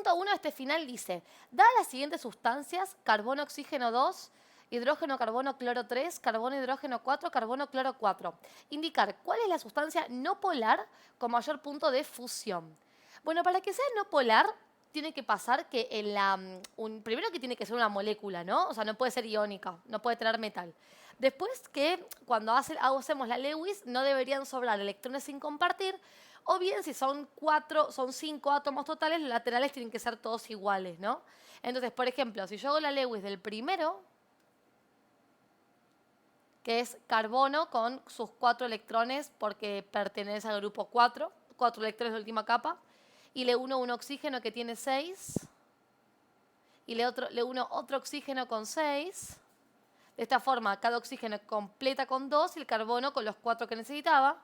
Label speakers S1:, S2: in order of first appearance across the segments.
S1: 3.1 de este final dice, dadas las siguientes sustancias, carbono, oxígeno 2, hidrógeno, carbono, cloro 3, carbono, hidrógeno 4, carbono, cloro 4. Indicar cuál es la sustancia no polar con mayor punto de fusión. Bueno, para que sea no polar, tiene que pasar que en la... primero que tiene que ser una molécula, ¿no? O sea, no puede ser iónica, no puede tener metal. Después que cuando hacemos la Lewis no deberían sobrar electrones sin compartir, o bien si son 5 átomos totales, los laterales tienen que ser todos iguales, ¿no? Entonces, por ejemplo, si yo hago la Lewis del primero, que es carbono con sus 4 electrones porque pertenece al grupo 4 electrones de última capa, y le uno un oxígeno que tiene 6, y le uno otro oxígeno con 6. De esta forma, cada oxígeno completa con 2 y el carbono con los 4 que necesitaba.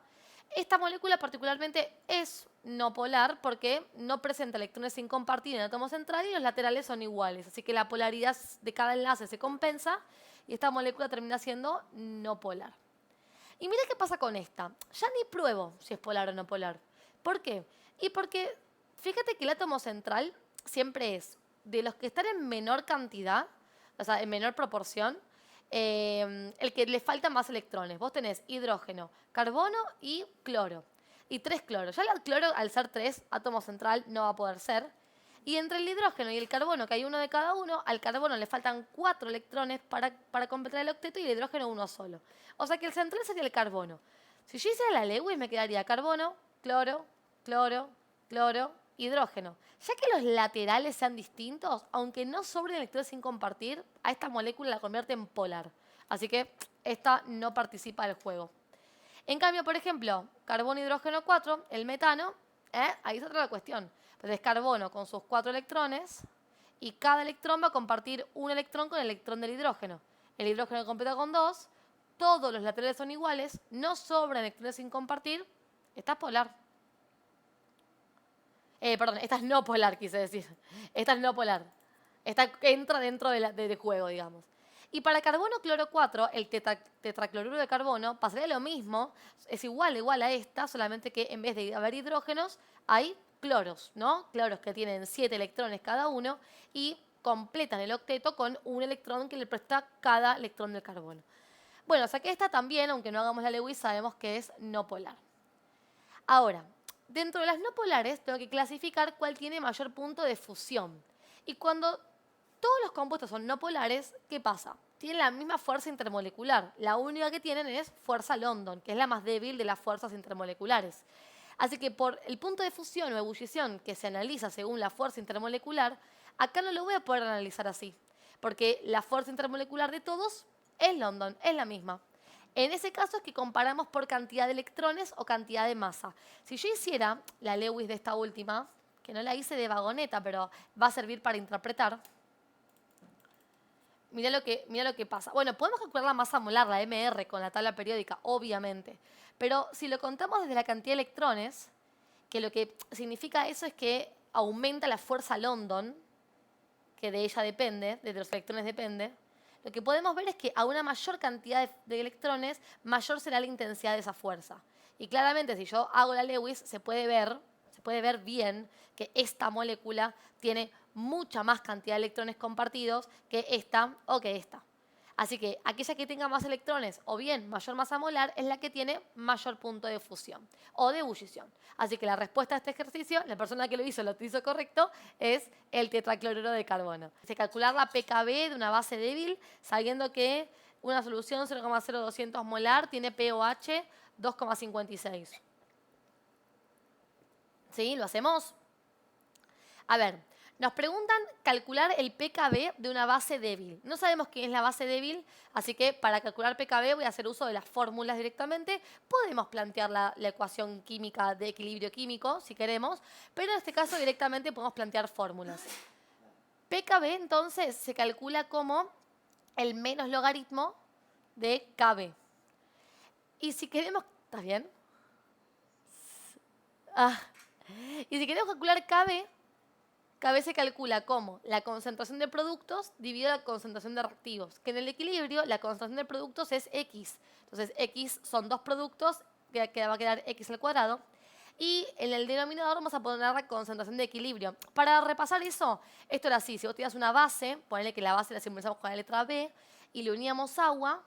S1: Esta molécula particularmente es no polar porque no presenta electrones sin compartir en el átomo central y los laterales son iguales. Así que la polaridad de cada enlace se compensa y esta molécula termina siendo no polar. Y mira qué pasa con esta. Ya ni pruebo si es polar o no polar. ¿Por qué? Y porque fíjate que el átomo central siempre es de los que están en menor cantidad, o sea, en menor proporción, el que le faltan más electrones. Vos tenés hidrógeno, carbono y cloro. Y 3 cloros. Ya el cloro, al ser 3, átomo central, no va a poder ser. Y entre el hidrógeno y el carbono, que hay uno de cada uno, al carbono le faltan 4 electrones para completar el octeto y el hidrógeno uno solo. O sea que el central sería el carbono. Si yo hiciera la Lewis me quedaría carbono, cloro, cloro, cloro, hidrógeno. Ya que los laterales sean distintos, aunque no sobren electrones sin compartir, a esta molécula la convierte en polar. Así que esta no participa del juego. En cambio, por ejemplo, carbono, hidrógeno 4, el metano, ahí es otra cuestión. Pues es carbono con sus 4 electrones y cada electrón va a compartir un electrón con el electrón del hidrógeno. El hidrógeno completa con 2, todos los laterales son iguales, no sobran electrones sin compartir, esta es polar. Perdón, esta es no polar, quise decir. Esta es no polar. Esta entra dentro del juego, digamos. Y para carbono cloro 4, el tetracloruro de carbono pasaría lo mismo, es igual a esta, solamente que en vez de haber hidrógenos, hay cloros, ¿no? Cloros que tienen 7 electrones cada uno y completan el octeto con un electrón que le presta cada electrón del carbono. Bueno, o sea que esta también, aunque no hagamos la Lewis, sabemos que es no polar. Ahora, dentro de las no polares tengo que clasificar cuál tiene mayor punto de fusión. Y cuando todos los compuestos son no polares, ¿qué pasa? Tienen la misma fuerza intermolecular. La única que tienen es fuerza London, que es la más débil de las fuerzas intermoleculares. Así que por el punto de fusión o ebullición que se analiza según la fuerza intermolecular, acá no lo voy a poder analizar así, porque la fuerza intermolecular de todos es London, es la misma. En ese caso es que comparamos por cantidad de electrones o cantidad de masa. Si yo hiciera la Lewis de esta última, que no la hice de vagoneta, pero va a servir para interpretar, mirá lo que pasa. Bueno, podemos calcular la masa molar, la MR, con la tabla periódica, obviamente. Pero si lo contamos desde la cantidad de electrones, que lo que significa eso es que aumenta la fuerza London, que de ella depende, de los electrones depende, lo que podemos ver es que a una mayor cantidad de electrones, mayor será la intensidad de esa fuerza. Y claramente, si yo hago la Lewis, se puede ver bien que esta molécula tiene mucha más cantidad de electrones compartidos que esta o que esta. Así que aquella que tenga más electrones o bien mayor masa molar es la que tiene mayor punto de fusión o de ebullición. Así que la respuesta a este ejercicio, la persona que lo hizo correcto, es el tetracloruro de carbono. Se calcular la pKb de una base débil sabiendo que una solución 0,0200 molar tiene pOH 2,56. ¿Sí? ¿Lo hacemos? A ver, nos preguntan calcular el pKb de una base débil. No sabemos qué es la base débil, así que para calcular pKb voy a hacer uso de las fórmulas directamente. Podemos plantear la ecuación química de equilibrio químico, si queremos, pero en este caso directamente podemos plantear fórmulas. pKb entonces se calcula como el menos logaritmo de Kb. Y si queremos... ¿Estás bien? Y si queremos calcular Kb se calcula como la concentración de productos dividido la concentración de reactivos, que en el equilibrio la concentración de productos es X. Entonces X son 2 productos, que va a quedar X al cuadrado. Y en el denominador vamos a poner la concentración de equilibrio. Para repasar eso, esto era así. Si vos tenías una base, ponele que la base la simbolizamos con la letra B, y le uníamos agua,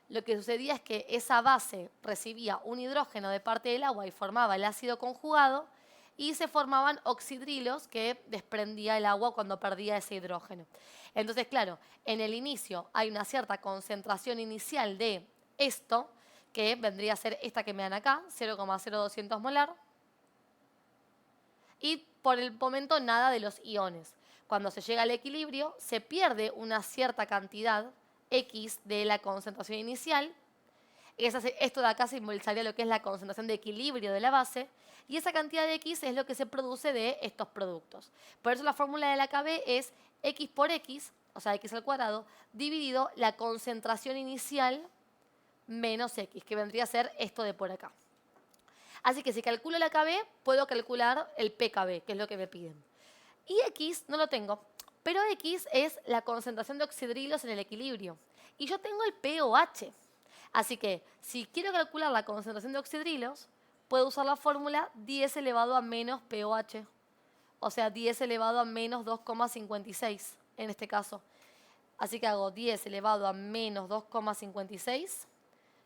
S1: lo que sucedía es que esa base recibía un hidrógeno de parte del agua y formaba el ácido conjugado, y se formaban oxidrilos que desprendía el agua cuando perdía ese hidrógeno. Entonces, claro, en el inicio hay una cierta concentración inicial de esto, que vendría a ser esta que me dan acá, 0,0200 molar, y por el momento nada de los iones. Cuando se llega al equilibrio, se pierde una cierta cantidad X de la concentración inicial. Esto de acá simbolizaría lo que es la concentración de equilibrio de la base, y esa cantidad de X es lo que se produce de estos productos. Por eso la fórmula de la KB es X por X, o sea, X al cuadrado, dividido la concentración inicial menos X, que vendría a ser esto de por acá. Así que si calculo la KB, puedo calcular el PKB, que es lo que me piden. Y X no lo tengo, pero X es la concentración de oxidrilos en el equilibrio. Y yo tengo el pOH. Así que si quiero calcular la concentración de oxidrilos, puedo usar la fórmula 10 elevado a menos pOH. O sea, 10 elevado a menos 2,56 en este caso. Así que hago 10 elevado a menos 2,56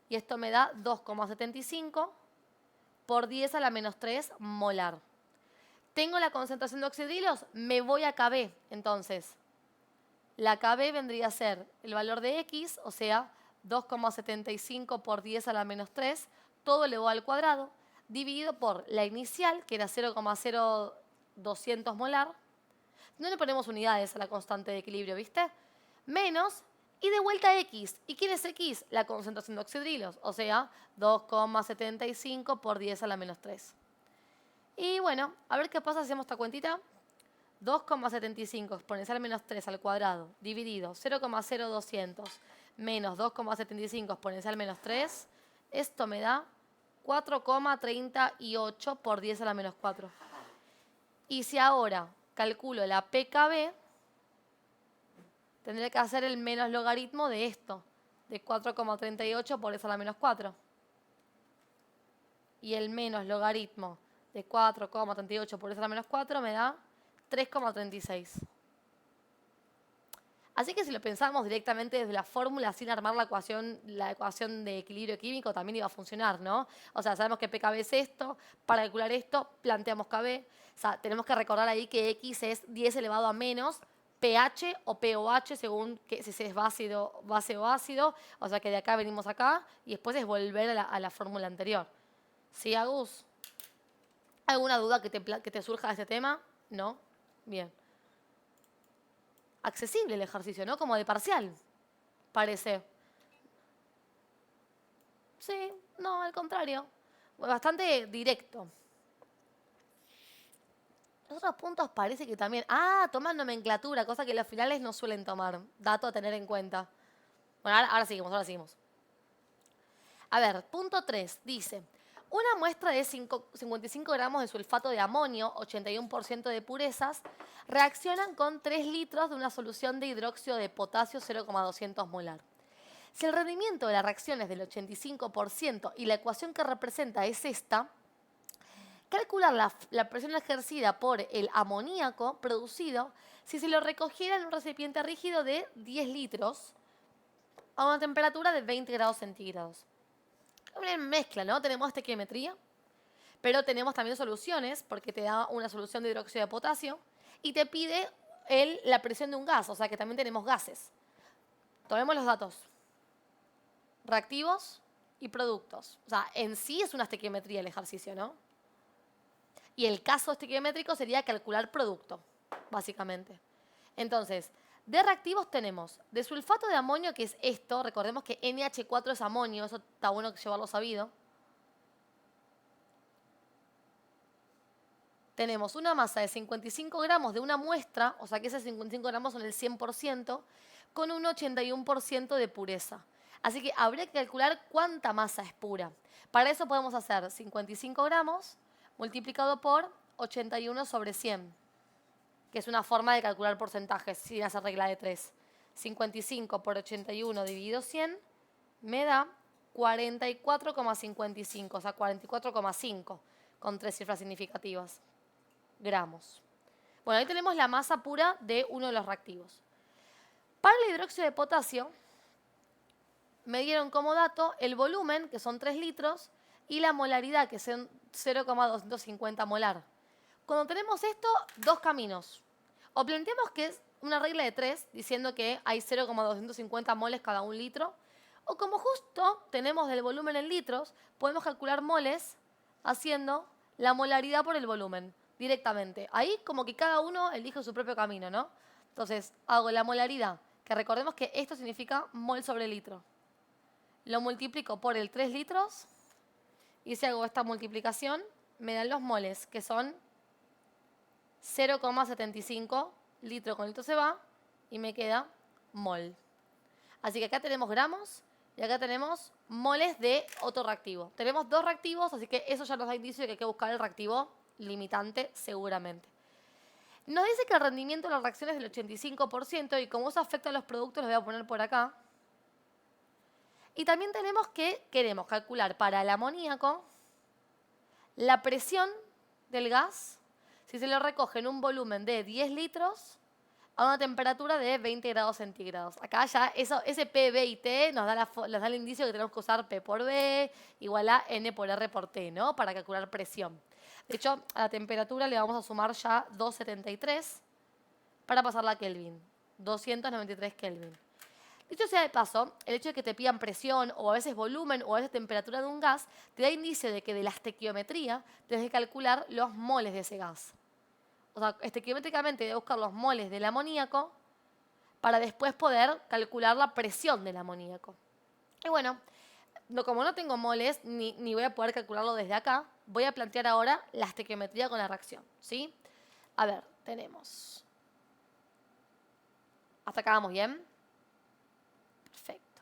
S1: y esto me da 2,75 por 10 a la menos 3 molar. ¿Tengo la concentración de oxidrilos? Me voy a KB. Entonces, la KB vendría a ser el valor de X, o sea, 2,75 por 10 a la menos 3, todo elevado al cuadrado, dividido por la inicial, que era 0,0200 molar. No le ponemos unidades a la constante de equilibrio, ¿viste? Menos, y de vuelta X. ¿Y quién es X? La concentración de oxidrilos, o sea, 2,75 por 10 a la menos 3. Y bueno, a ver qué pasa si hacemos esta cuentita. 2,75 exponencial menos 3 al cuadrado dividido 0,0200 menos 2,75 exponencial menos 3. Esto me da 4,38 por 10 a la menos 4. Y si ahora calculo la PKB, tendré que hacer el menos logaritmo de esto, de 4,38 por 10 a la menos 4. Y el menos logaritmo de 4,38 por 10 a la menos 4 me da 3,36. Así que si lo pensamos directamente desde la fórmula sin armar la ecuación de equilibrio químico también iba a funcionar, ¿no? O sea, sabemos que PKB es esto, para calcular esto planteamos KB. O sea, tenemos que recordar ahí que X es 10 elevado a menos pH o pOH según si es base o ácido. O sea que de acá venimos acá y después es volver a la fórmula anterior. ¿Sí, Agus? ¿Alguna duda que te surja de este tema? ¿No? Bien. Accesible el ejercicio, ¿no? Como de parcial, parece. Sí, no, al contrario. Bastante directo. Los otros puntos parece que también... Ah, toman nomenclatura, cosa que los finales no suelen tomar. Dato a tener en cuenta. Bueno, ahora seguimos. A ver, punto 3 dice... Una muestra de 55 gramos de sulfato de amonio, 81% de purezas, reaccionan con 3 litros de una solución de hidróxido de potasio 0,200 molar. Si el rendimiento de la reacción es del 85% y la ecuación que representa es esta, calcular la presión ejercida por el amoníaco producido si se lo recogiera en un recipiente rígido de 10 litros a una temperatura de 20 grados centígrados. Una mezcla, ¿no? Tenemos estequiometría, pero tenemos también soluciones, porque te da una solución de hidróxido de potasio y te pide la presión de un gas, o sea que también tenemos gases. Tomemos los datos. Reactivos y productos. O sea, en sí es una estequiometría el ejercicio, ¿no? Y el caso estequiométrico sería calcular producto, básicamente. Entonces, de reactivos tenemos de sulfato de amonio, que es esto. Recordemos que NH4 es amonio, eso está bueno llevarlo sabido. Tenemos una masa de 55 gramos de una muestra, o sea que esos 55 gramos son el 100%, con un 81% de pureza. Así que habría que calcular cuánta masa es pura. Para eso podemos hacer 55 gramos multiplicado por 81 sobre 100. Que es una forma de calcular porcentajes sin hacer regla de 3. 55 por 81 dividido 100 me da 44,55, o sea, 44,5. con 3 cifras significativas. Gramos. Bueno, ahí tenemos la masa pura de uno de los reactivos. Para el hidróxido de potasio, me dieron como dato el volumen, que son 3 litros, y la molaridad, que son 0,250 molar. Cuando tenemos esto, dos caminos. O planteamos que es una regla de 3, diciendo que hay 0,250 moles cada un litro. O como justo tenemos el volumen en litros, podemos calcular moles haciendo la molaridad por el volumen directamente. Ahí como que cada uno elige su propio camino, ¿no? Entonces hago la molaridad, que recordemos que esto significa mol sobre litro. Lo multiplico por el 3 litros y si hago esta multiplicación me dan los moles, que son 0,75 litro con litro se va y me queda mol. Así que acá tenemos gramos y acá tenemos moles de otro reactivo. Tenemos dos reactivos, así que eso ya nos da indicio de que hay que buscar el reactivo limitante seguramente. Nos dice que el rendimiento de la reacción es del 85% y como eso afecta a los productos, los voy a poner por acá. Y también tenemos que queremos calcular para el amoníaco la presión del gas si se lo recoge en un volumen de 10 litros a una temperatura de 20 grados centígrados. Acá ya ese P, B y T nos da el indicio que tenemos que usar P por B igual a N por R por T, ¿no? Para calcular presión. De hecho, a la temperatura le vamos a sumar ya 273 para pasarla a Kelvin. 293 Kelvin. Dicho sea de paso, el hecho de que te pidan presión o a veces volumen o a veces temperatura de un gas te da indicio de que de la estequiometría tienes que calcular los moles de ese gas. O sea, estequiométricamente voy a buscar los moles del amoníaco para después poder calcular la presión del amoníaco. Y bueno, como no tengo moles ni voy a poder calcularlo desde acá, voy a plantear ahora la estequiometría con la reacción, ¿sí? A ver, tenemos. ¿Hasta acá vamos bien? Perfecto.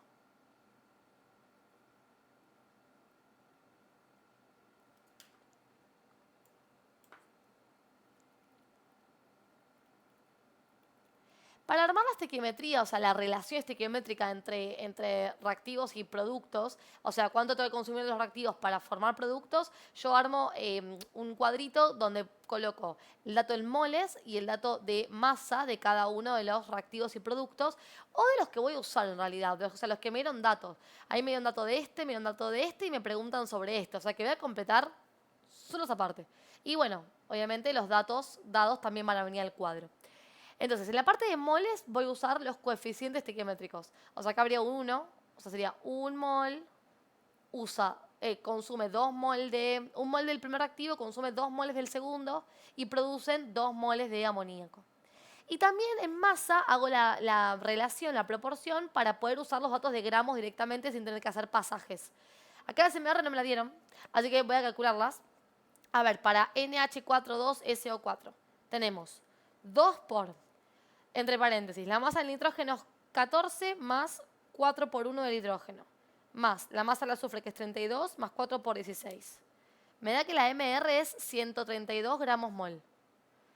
S1: Para armar la estequiometría, o sea, la relación estequiométrica entre reactivos y productos, o sea, cuánto tengo que consumir los reactivos para formar productos, yo armo un cuadrito donde coloco el dato en moles y el dato de masa de cada uno de los reactivos y productos, o de los que voy a usar en realidad, o sea, los que me dieron datos. Ahí me dieron dato de este, me dieron dato de este y me preguntan sobre esto, o sea, que voy a completar solo esa parte. Y bueno, obviamente los datos dados también van a venir al cuadro. Entonces, en la parte de moles voy a usar los coeficientes estequiométricos. O sea, acá habría 1, o sea, sería 1 mol, consume 2 mol de... Un mol del primer reactivo consume 2 moles del segundo y producen 2 moles de amoníaco. Y también en masa hago la relación, la proporción, para poder usar los datos de gramos directamente sin tener que hacer pasajes. Acá la SMR no me la dieron, así que voy a calcularlas. A ver, para NH42SO4 tenemos 2 por... Entre paréntesis, la masa del nitrógeno es 14 más 4 por 1 del hidrógeno. Más la masa del azufre, que es 32, más 4 por 16. Me da que la MR es 132 gramos mol.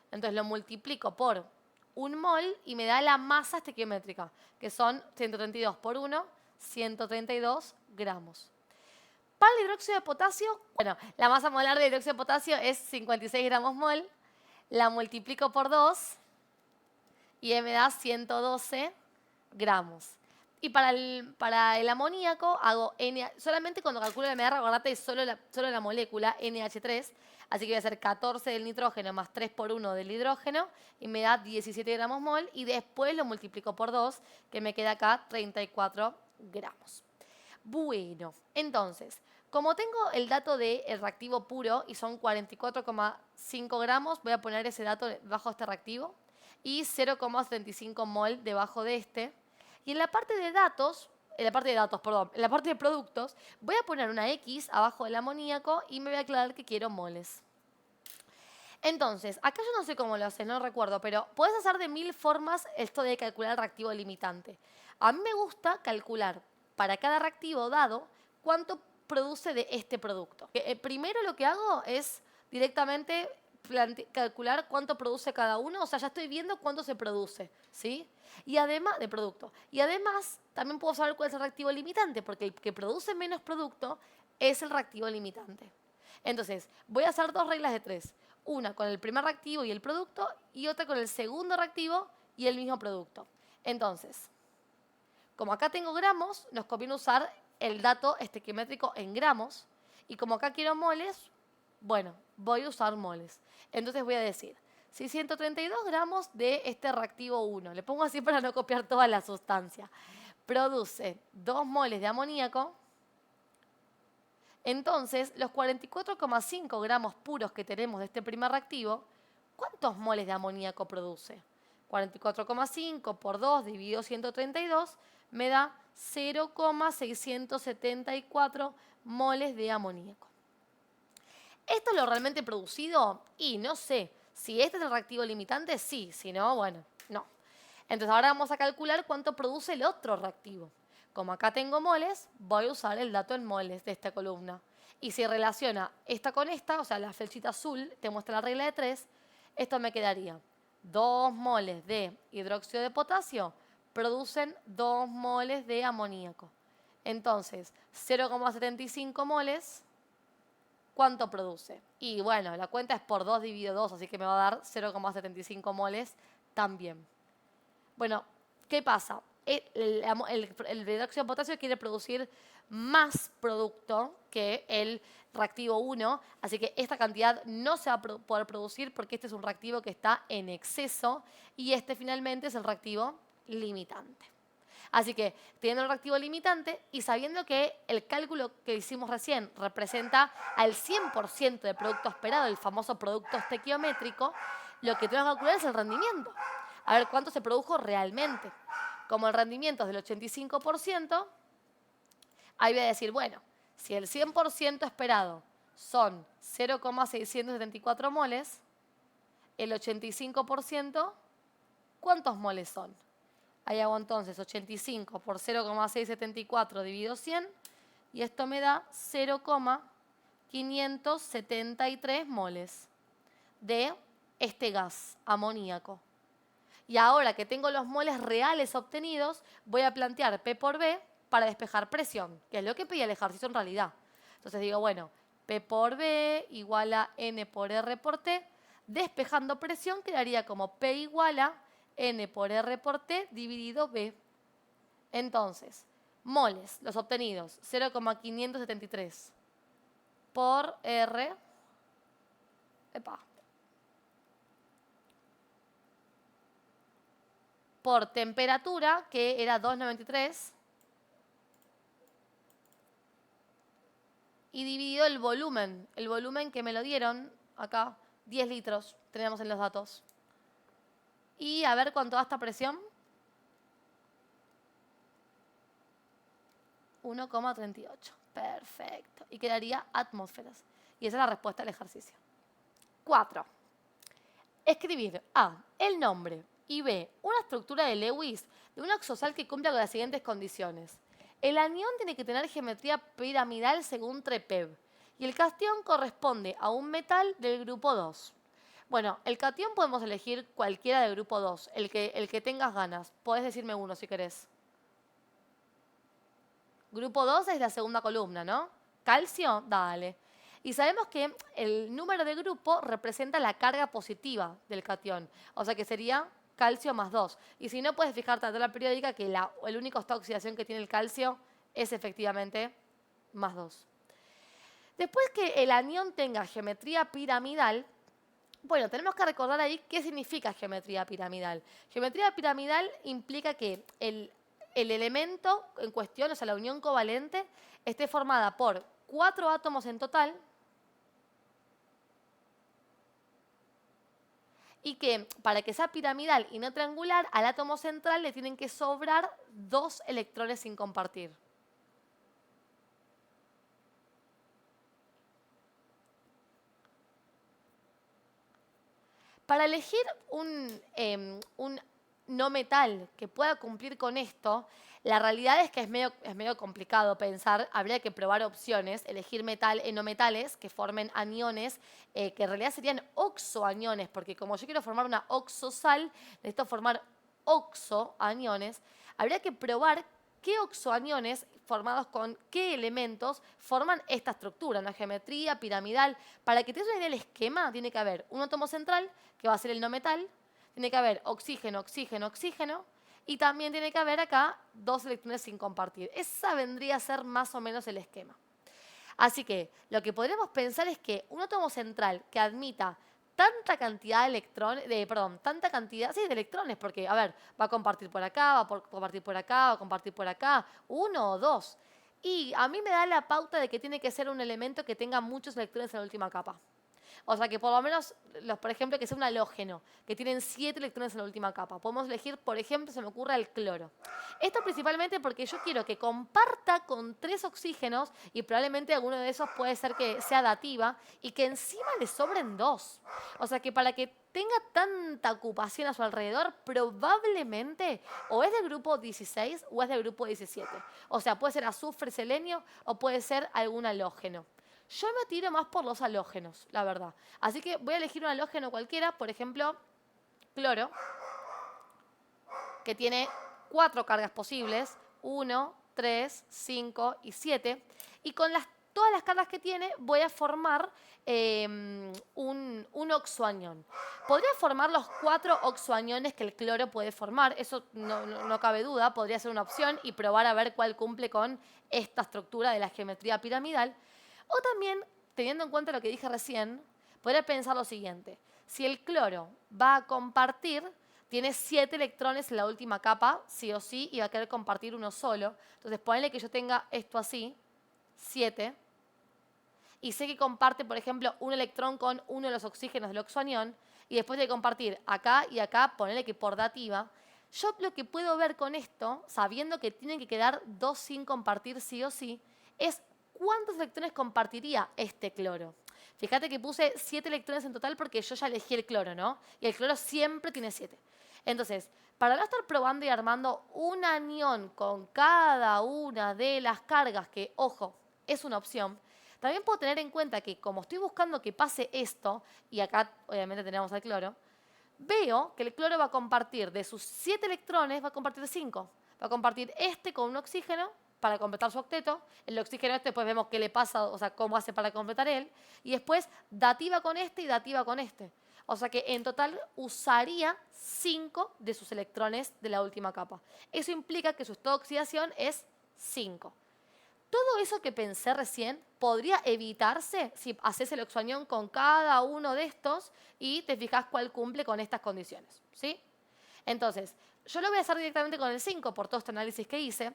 S1: Entonces lo multiplico por 1 mol y me da la masa estequiométrica, que son 132 por 1, 132 gramos. Para el hidróxido de potasio, bueno, la masa molar de hidróxido de potasio es 56 gramos mol. La multiplico por 2 y me da 112 gramos. Y para el amoníaco hago solamente cuando calculo la MR, acordate, solo la molécula NH3, así que voy a hacer 14 del nitrógeno más 3 por 1 del hidrógeno y me da 17 gramos mol y después lo multiplico por 2, que me queda acá 34 gramos. Bueno, entonces, como tengo el dato del reactivo puro y son 44,5 gramos, voy a poner ese dato bajo este reactivo y 0,75 mol debajo de este. Y en la parte de datos, en la parte de productos, voy a poner una X abajo del amoníaco y me voy a aclarar que quiero moles. Entonces, acá yo no sé cómo lo haces, no recuerdo, pero puedes hacer de 1000 formas esto de calcular el reactivo limitante. A mí me gusta calcular para cada reactivo dado cuánto produce de este producto. Primero lo que hago es directamente calcular cuánto produce cada uno, o sea, ya estoy viendo cuánto se produce, ¿sí? Y además, de producto. Y además, también puedo saber cuál es el reactivo limitante, porque el que produce menos producto es el reactivo limitante. Entonces, voy a hacer dos reglas de 3. Una con el primer reactivo y el producto y otra con el segundo reactivo y el mismo producto. Entonces, como acá tengo gramos, nos conviene usar el dato estequiométrico en gramos. Y como acá quiero moles, bueno, voy a usar moles. Entonces voy a decir 632 gramos de este reactivo 1. Le pongo así para no copiar toda la sustancia. Produce 2 moles de amoníaco. Entonces, los 44,5 gramos puros que tenemos de este primer reactivo, ¿cuántos moles de amoníaco produce? 44,5 por 2 dividido 132 me da 0,674 moles de amoníaco. ¿Esto es lo realmente producido? Y no sé. Si este es el reactivo limitante, sí. Si no, bueno, no. Entonces ahora vamos a calcular cuánto produce el otro reactivo. Como acá tengo moles, voy a usar el dato en moles de esta columna. Y si relaciona esta con esta, o sea, la flechita azul te muestra la regla de 3, esto me quedaría 2 moles de hidróxido de potasio producen 2 moles de amoníaco. Entonces, 0,75 moles, ¿cuánto produce? Y bueno, la cuenta es por 2 dividido 2, así que me va a dar 0,75 moles también. Bueno, ¿qué pasa? El hidróxido de potasio quiere producir más producto que el reactivo 1, así que esta cantidad no se va a poder producir porque este es un reactivo que está en exceso y este finalmente es el reactivo limitante. Así que teniendo el reactivo limitante y sabiendo que el cálculo que hicimos recién representa al 100% del producto esperado, el famoso producto estequiométrico, lo que tenemos que calcular es el rendimiento. A ver cuánto se produjo realmente. Como el rendimiento es del 85%, ahí voy a decir, bueno, si el 100% esperado son 0,674 moles, el 85%, ¿cuántos moles son? Ahí hago entonces 85 por 0,674 dividido 100 y esto me da 0,573 moles de este gas amoníaco. Y ahora que tengo los moles reales obtenidos, voy a plantear P por B para despejar presión, que es lo que pedía el ejercicio en realidad. Entonces digo, bueno, P por B igual a N por R por T. Despejando presión quedaría como P igual a N por R por T dividido B. Entonces, moles, los obtenidos, 0,573 por R. Por temperatura, que era 293, y dividido el volumen que me lo dieron, acá, 10 litros, tenemos en los datos. Y a ver cuánto da esta presión. 1,38. Perfecto. Y quedaría atmósferas. Y esa es la respuesta al ejercicio. 4. Escribir A, el nombre, y B, una estructura de Lewis de un oxosal que cumpla con las siguientes condiciones. El anión tiene que tener geometría piramidal según Trepev y el cation corresponde a un metal del grupo 2. Bueno, el cation podemos elegir cualquiera del grupo 2, el que tengas ganas. Podés decirme uno si querés. Grupo 2 es la segunda columna, ¿no? Calcio, dale. Y sabemos que el número de grupo representa la carga positiva del cation. O sea que sería calcio más 2. Y si no, puedes fijarte en la tabla periódica que el único estado de oxidación que tiene el calcio es efectivamente más 2. Después que el anión tenga geometría piramidal, bueno, tenemos que recordar ahí qué significa geometría piramidal. Geometría piramidal implica que el elemento en cuestión, o sea, la unión covalente, esté formada por 4 átomos en total y que para que sea piramidal y no triangular, al átomo central le tienen que sobrar 2 electrones sin compartir. Para elegir un no metal que pueda cumplir con esto, la realidad es que es medio complicado pensar, habría que probar opciones, elegir no metales que formen aniones, que en realidad serían oxoaniones, porque como yo quiero formar una oxosal, necesito formar oxoaniones, habría que probar qué oxoaniones formados con qué elementos forman esta estructura, una geometría piramidal. Para que te des una idea del esquema, tiene que haber un átomo central, que va a ser el no metal, tiene que haber oxígeno, oxígeno, oxígeno, y también tiene que haber acá 2 electrones sin compartir. Esa vendría a ser más o menos el esquema. Así que lo que podríamos pensar es que un átomo central que admita tanta cantidad de electrones, tanta cantidad, sí, de electrones, porque, a ver, va a compartir por acá, va a compartir por acá, va a compartir por acá, uno o dos. Y a mí me da la pauta de que tiene que ser un elemento que tenga muchos electrones en la última capa. O sea, que por lo menos, por ejemplo, que sea un halógeno, que tienen 7 electrones en la última capa. Podemos elegir, por ejemplo, se me ocurre el cloro. Esto principalmente porque yo quiero que comparta con 3 oxígenos y probablemente alguno de esos puede ser que sea dativa y que encima le sobren 2. O sea, que para que tenga tanta ocupación a su alrededor, probablemente o es del grupo 16 o es del grupo 17. O sea, puede ser azufre, selenio o puede ser algún halógeno. Yo me tiro más por los halógenos, la verdad. Así que voy a elegir un halógeno cualquiera, por ejemplo, cloro, que tiene 4 cargas posibles, 1, 3, 5 y 7. Y con todas las cargas que tiene voy a formar un oxoanión. Podría formar los 4 oxoaniones que el cloro puede formar, eso no cabe duda, podría ser una opción y probar a ver cuál cumple con esta estructura de la geometría piramidal. O también, teniendo en cuenta lo que dije recién, podría pensar lo siguiente. Si el cloro va a compartir, tiene 7 electrones en la última capa, sí o sí, y va a querer compartir uno solo. Entonces, ponle que yo tenga esto así, 7, y sé que comparte, por ejemplo, un electrón con uno de los oxígenos del oxoanión, y después de compartir acá y acá, ponele que por dativa, yo lo que puedo ver con esto, sabiendo que tienen que quedar 2 sin compartir sí o sí, es cuántos electrones compartiría este cloro. Fíjate que puse 7 electrones en total porque yo ya elegí el cloro, ¿no? Y el cloro siempre tiene 7. Entonces, para no estar probando y armando un anión con cada una de las cargas, que, ojo, es una opción, también puedo tener en cuenta que como estoy buscando que pase esto, y acá obviamente tenemos al cloro, veo que el cloro va a compartir de sus 7 electrones, va a compartir 5. Va a compartir este con un oxígeno para completar su octeto. El oxígeno este, después vemos qué le pasa, o sea, cómo hace para completar él. Y después dativa con este y dativa con este. O sea que en total usaría 5 de sus electrones de la última capa. Eso implica que su estado de oxidación es 5. Todo eso que pensé recién podría evitarse si haces el oxoanión con cada uno de estos y te fijas cuál cumple con estas condiciones, ¿sí? Entonces, yo lo voy a hacer directamente con el 5 por todo este análisis que hice.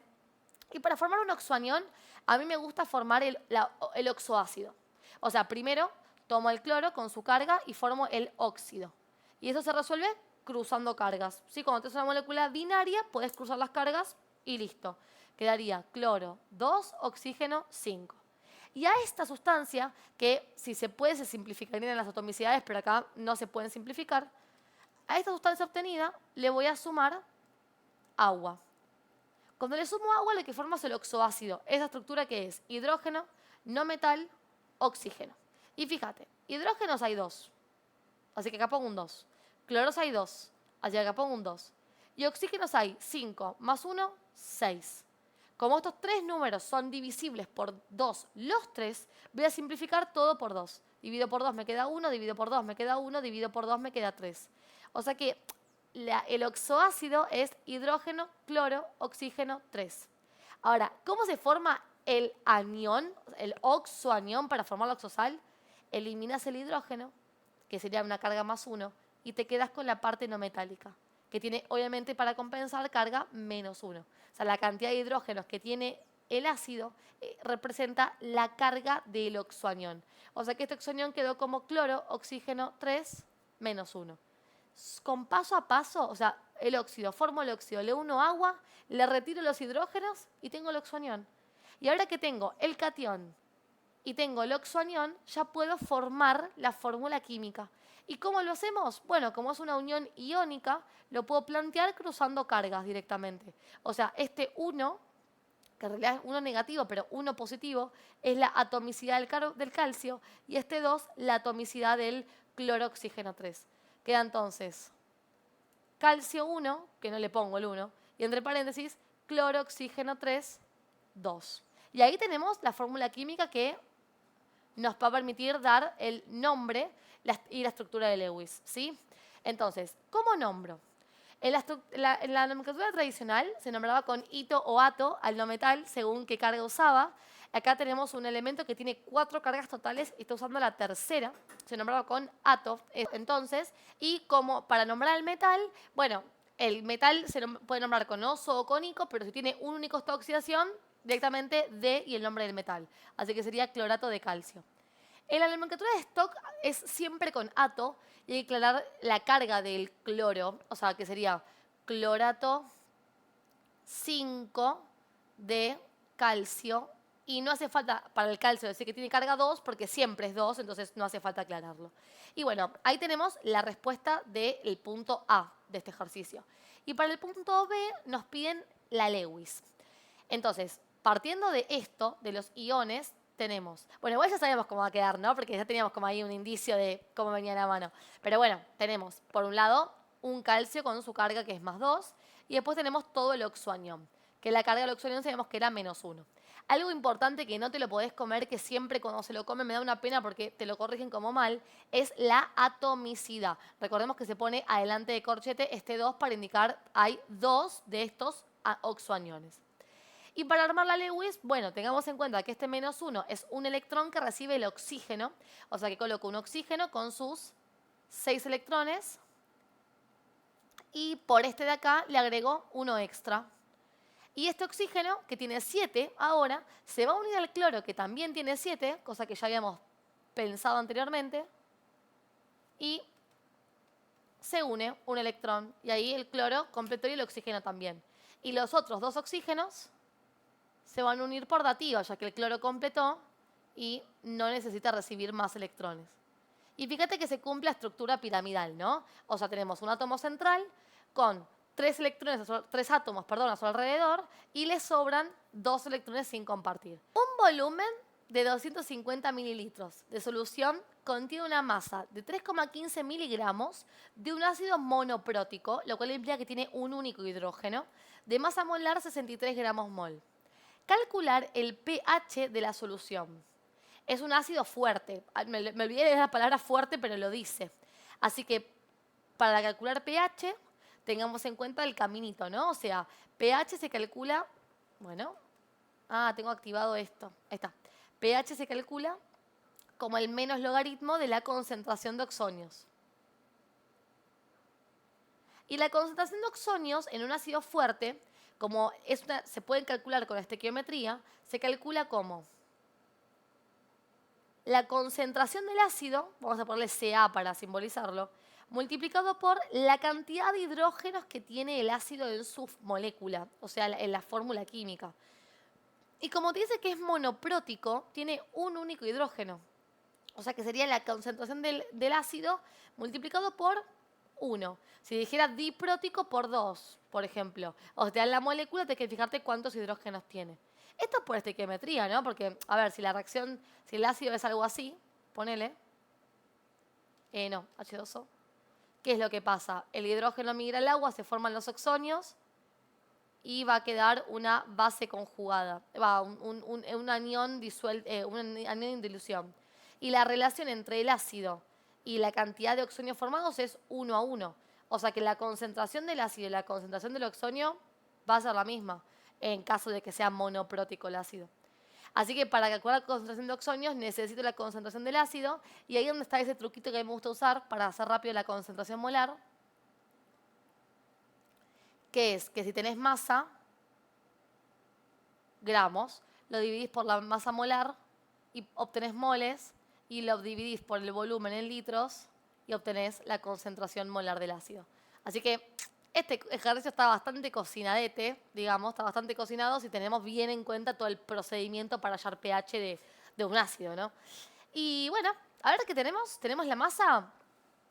S1: Y para formar un oxoanión, a mí me gusta formar el oxoácido. O sea, primero tomo el cloro con su carga y formo el óxido. Y eso se resuelve cruzando cargas. ¿Sí? Cuando tienes una molécula binaria, puedes cruzar las cargas y listo. Quedaría cloro 2, oxígeno 5. Y a esta sustancia, que si se puede se simplificarían las atomicidades, pero acá no se pueden simplificar, a esta sustancia obtenida le voy a sumar agua. Cuando le sumo agua, lo que forma es el oxoácido, esa estructura que es hidrógeno, no metal, oxígeno. Y fíjate, hidrógenos hay 2, así que acá pongo un 2. Cloros hay 2, así que acá pongo un 2. Y oxígenos hay 5 más 1, 6. Como estos 3 números son divisibles por 2 los 3, voy a simplificar todo por 2. Divido por 2 me queda 1, divido por 2 me queda 1, divido por 2 me queda 3. O sea que el oxoácido es hidrógeno, cloro, oxígeno, 3. Ahora, ¿cómo se forma el anión, el oxoanión para formar la oxosal? Eliminas el hidrógeno, que sería una carga más 1, y te quedas con la parte no metálica, que tiene obviamente para compensar carga menos 1. O sea, la cantidad de hidrógenos que tiene el ácido representa la carga del oxoanión. O sea que este oxoanión quedó como cloro, oxígeno, 3, menos 1. Con paso a paso, o sea, el óxido, formo el óxido, le uno agua, le retiro los hidrógenos y tengo el oxoanión. Y ahora que tengo el catión y tengo el oxoanión, ya puedo formar la fórmula química. ¿Y cómo lo hacemos? Bueno, como es una unión iónica, lo puedo plantear cruzando cargas directamente. O sea, este 1, que en realidad es 1 negativo, pero 1 positivo, es la atomicidad del calcio, y este 2, la atomicidad del cloro oxígeno 3. Queda entonces calcio 1, que no le pongo el 1, y entre paréntesis, cloro, oxígeno 3, 2. Y ahí tenemos la fórmula química que nos va a permitir dar el nombre y la estructura de Lewis, ¿sí? Entonces, ¿cómo nombro? En la nomenclatura tradicional se nombraba con ito o ato al no metal según qué carga usaba. Acá tenemos un elemento que tiene 4 cargas totales y está usando la tercera. Se nombraba con ato. Entonces, y como para nombrar el metal, bueno, el metal se puede nombrar con oso o con ico, pero si tiene un único estado de oxidación, directamente D y el nombre del metal. Así que sería clorato de calcio. En la nomenclatura de stock es siempre con ato y hay que aclarar la carga del cloro, o sea, que sería clorato 5 de calcio. Y no hace falta para el calcio decir que tiene carga 2 porque siempre es 2, entonces no hace falta aclararlo. Y bueno, ahí tenemos la respuesta del punto A de este ejercicio. Y para el punto B nos piden la Lewis. Entonces, partiendo de esto, de los iones, tenemos... Bueno, igual ya sabíamos cómo va a quedar, ¿no? Porque ya teníamos como ahí un indicio de cómo venía la mano. Pero bueno, tenemos, por un lado, un calcio con su carga que es más 2, y después tenemos todo el oxoanión, que la carga del oxoanión sabemos que era menos 1. Algo importante que no te lo podés comer, que siempre cuando se lo comen me da una pena porque te lo corrigen como mal, es la atomicidad. Recordemos que se pone adelante de corchete este 2 para indicar hay 2 de estos oxoaniones. Y para armar la Lewis, bueno, tengamos en cuenta que este menos 1 es un electrón que recibe el oxígeno, o sea que coloco un oxígeno con sus 6 electrones y por este de acá le agrego uno extra. Y este oxígeno, que tiene 7 ahora, se va a unir al cloro, que también tiene 7, cosa que ya habíamos pensado anteriormente, y se une un electrón. Y ahí el cloro completó y el oxígeno también. Y los otros 2 oxígenos se van a unir por dativa, ya que el cloro completó y no necesita recibir más electrones. Y fíjate que se cumple la estructura piramidal, ¿no? O sea, tenemos un átomo central con 3 átomos a su alrededor y le sobran 2 electrones sin compartir. Un volumen de 250 mililitros de solución contiene una masa de 3,15 miligramos de un ácido monoprótico, lo cual implica que tiene un único hidrógeno, de masa molar 63 gramos mol. Calcular el pH de la solución. Es un ácido fuerte. Me olvidé de la palabra fuerte, pero lo dice. Así que para calcular pH, tengamos en cuenta el caminito, ¿no? O sea, pH se calcula, bueno, tengo activado esto. Ahí está. pH se calcula como el menos logaritmo de la concentración de oxonios. Y la concentración de oxonios en un ácido fuerte, como se pueden calcular con estequiometría, se calcula como la concentración del ácido, vamos a ponerle Ca para simbolizarlo, multiplicado por la cantidad de hidrógenos que tiene el ácido en su molécula, o sea, en la fórmula química. Y como te dice que es monoprótico, tiene un único hidrógeno. O sea que sería la concentración del ácido multiplicado por 1. Si dijera diprótico por 2, por ejemplo. O sea, en la molécula tienes que fijarte cuántos hidrógenos tiene. Esto es por estequiometría, ¿no? Porque, a ver, si el ácido es algo así, ponele. No, H2O. ¿Qué es lo que pasa? El hidrógeno migra al agua, se forman los oxonios y va a quedar una base conjugada. Un anión en dilución. Y la relación entre el ácido y la cantidad de oxonios formados es 1 a 1. O sea que la concentración del ácido y la concentración del oxonio va a ser la misma en caso de que sea monoprótico el ácido. Así que para calcular la concentración de oxonios necesito la concentración del ácido y ahí es donde está ese truquito que a mí me gusta usar para hacer rápido la concentración molar, que es que si tenés masa, gramos, lo dividís por la masa molar y obtenés moles y lo dividís por el volumen en litros y obtenés la concentración molar del ácido. Así que este ejercicio está bastante cocinadete, digamos, está bastante cocinado si tenemos bien en cuenta todo el procedimiento para hallar pH de un ácido, ¿no? Y bueno, a ver qué tenemos. ¿Tenemos la masa?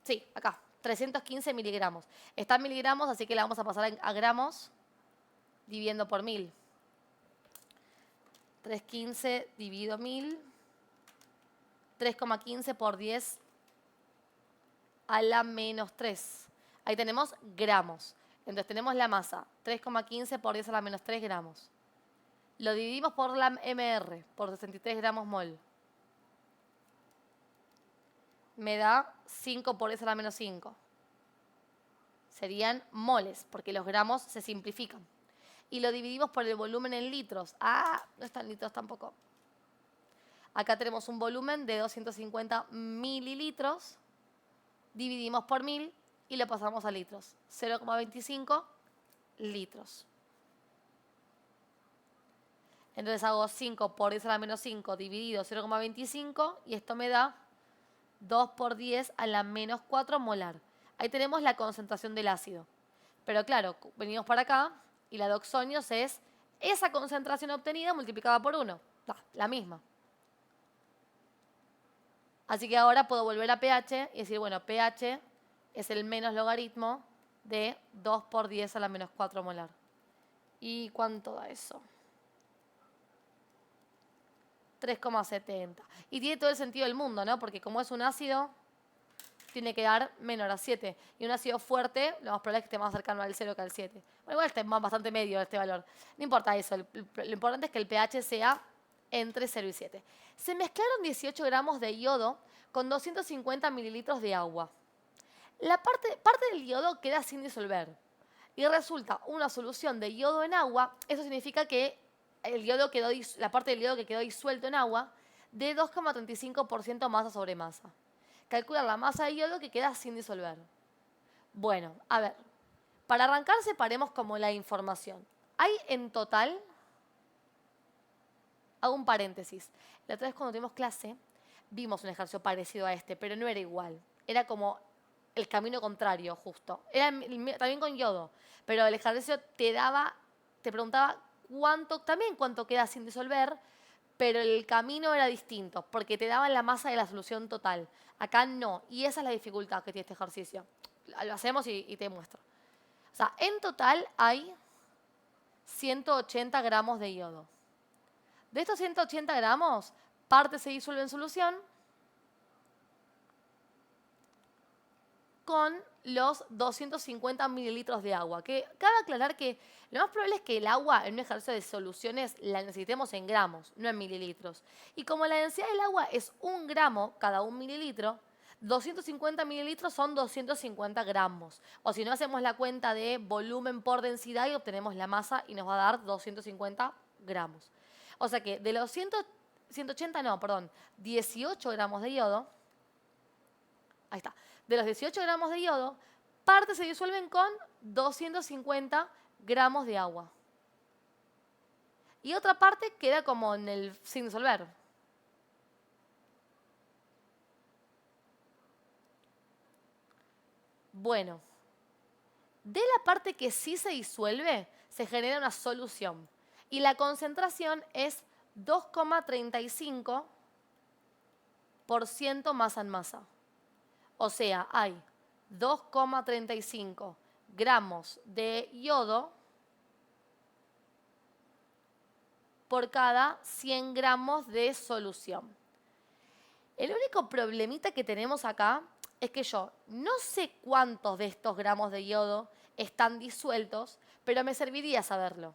S1: Sí, acá, 315 miligramos. Está en miligramos, así que la vamos a pasar a gramos dividiendo por 1000. 315 dividido 1000. 3,15 por 10 a la menos 3. Ahí tenemos gramos. Entonces tenemos la masa, 3,15 por 10 a la menos 3 gramos. Lo dividimos por la MR, por 63 gramos mol. Me da 5 por 10 a la menos 5. Serían moles, porque los gramos se simplifican. Y lo dividimos por el volumen en litros. Ah, no está en litros tampoco. Acá tenemos un volumen de 250 mililitros. Dividimos por 1000 y lo pasamos a litros. 0,25 litros. Entonces hago 5 por 10 a la menos 5 dividido 0,25 y esto me da 2 por 10 a la menos 4 molar. Ahí tenemos la concentración del ácido. Pero claro, venimos para acá y la de oxonios es esa concentración obtenida multiplicada por 1. La misma. Así que ahora puedo volver a pH y decir, bueno, pH es el menos logaritmo de 2 por 10 a la menos 4 molar. ¿Y cuánto da eso? 3,70. Y tiene todo el sentido del mundo, ¿no? Porque como es un ácido, tiene que dar menor a 7. Y un ácido fuerte, lo más probable es que esté más cercano al 0 que al 7. Bueno, igual está bastante medio este valor. No importa eso. Lo importante es que el pH sea entre 0 y 7. Se mezclaron 18 gramos de yodo con 250 mililitros de agua. La parte del yodo queda sin disolver. Y resulta una solución de yodo en agua. Eso significa que la parte del yodo que quedó disuelto en agua de 2,35% masa sobre masa. Calcular la masa de yodo que queda sin disolver. Bueno, a ver. Para arrancar separemos como la información. Hay en total, hago un paréntesis. La otra vez cuando tuvimos clase, vimos un ejercicio parecido a este, pero no era igual. Era como el camino contrario, justo. Era también con yodo, pero el ejercicio te preguntaba cuánto queda sin disolver, pero el camino era distinto, porque te daban la masa de la solución total. Acá no, y esa es la dificultad que tiene este ejercicio. Lo hacemos y te muestro. O sea, en total hay 180 gramos de yodo. De estos 180 gramos, parte se disuelve en solución con los 250 mililitros de agua. Que cabe aclarar que lo más probable es que el agua en un ejercicio de soluciones la necesitemos en gramos, no en mililitros. Y como la densidad del agua es 1 gramo cada 1 mililitro, 250 mililitros son 250 gramos. O si no, hacemos la cuenta de volumen por densidad y obtenemos la masa y nos va a dar 250 gramos. O sea que de los 18 gramos de yodo, ahí está. De los 18 gramos de yodo, parte se disuelven con 250 gramos de agua. Y otra parte queda como sin disolver. Bueno, de la parte que sí se disuelve, se genera una solución. Y la concentración es 2,35% masa en masa. O sea, hay 2,35 gramos de yodo por cada 100 gramos de solución. El único problemita que tenemos acá es que yo no sé cuántos de estos gramos de yodo están disueltos, pero me serviría saberlo.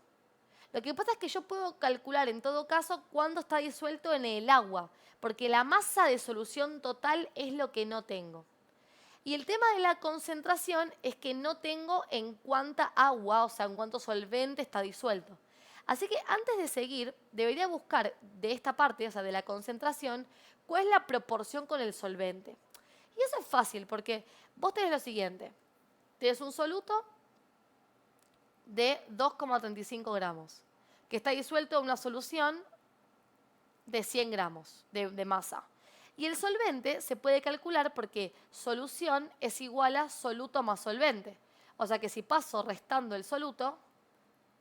S1: Lo que pasa es que yo puedo calcular en todo caso cuánto está disuelto en el agua, porque la masa de solución total es lo que no tengo. Y el tema de la concentración es que no tengo en cuánta agua, o sea, en cuánto solvente está disuelto. Así que antes de seguir, debería buscar de esta parte, o sea, de la concentración, cuál es la proporción con el solvente. Y eso es fácil, porque vos tenés lo siguiente. Tenés un soluto de 2,35 gramos, que está disuelto en una solución de 100 gramos de masa. Y el solvente se puede calcular porque solución es igual a soluto más solvente. O sea que si paso restando el soluto,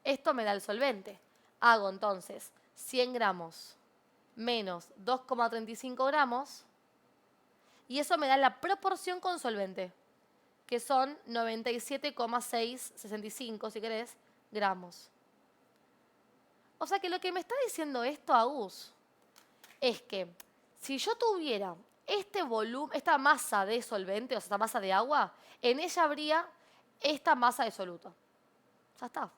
S1: esto me da el solvente. Hago entonces 100 gramos menos 2,35 gramos y eso me da la proporción con solvente, que son 97,665, si querés, gramos. O sea que lo que me está diciendo esto, Agus, es que si yo tuviera este volumen, esta masa de solvente, o sea, esta masa de agua, en ella habría esta masa de soluto. Ya está.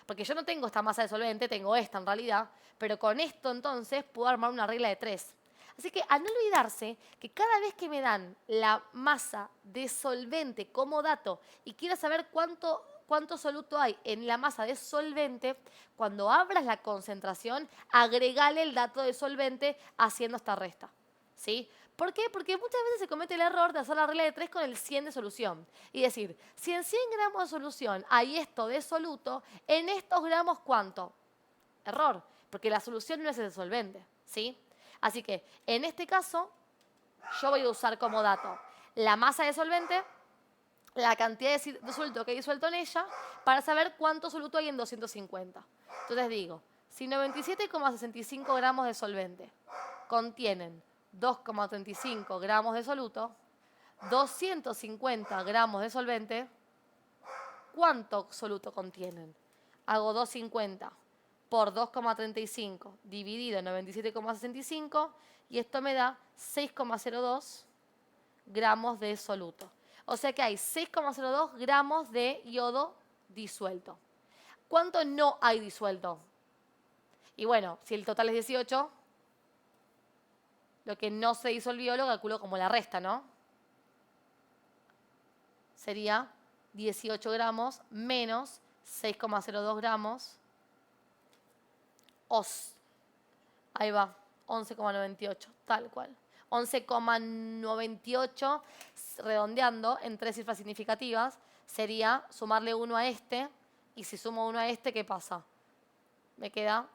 S1: Porque yo no tengo esta masa de solvente, tengo esta en realidad, pero con esto entonces puedo armar una regla de 3. Así que a no olvidarse que cada vez que me dan la masa de solvente como dato y quiero saber cuánto soluto hay en la masa de solvente, cuando abras la concentración, agregale el dato de solvente haciendo esta resta. ¿Sí? ¿Por qué? Porque muchas veces se comete el error de hacer la regla de 3 con el 100 de solución. Y decir, si en 100 gramos de solución hay esto de soluto, en estos gramos, ¿cuánto? Error, porque la solución no es el solvente, ¿sí? Así que, en este caso, yo voy a usar como dato la masa de solvente, la cantidad de soluto que he disuelto en ella, para saber cuánto soluto hay en 250. Entonces digo, si 97,65 gramos de solvente contienen 2,35 gramos de soluto, 250 gramos de solvente, ¿cuánto soluto contienen? Hago 250 por 2,35 dividido en 97,65 y esto me da 6,02 gramos de soluto. O sea que hay 6,02 gramos de yodo disuelto. ¿Cuánto no hay disuelto? Y bueno, si el total es 18, lo que no se disolvió lo calculo como la resta, ¿no? Sería 18 gramos menos 6,02 gramos. Ahí va, 11,98, tal cual. 11,98, redondeando en 3 cifras significativas, sería sumarle 1 a este. Y si sumo 1 a este, ¿qué pasa? Me queda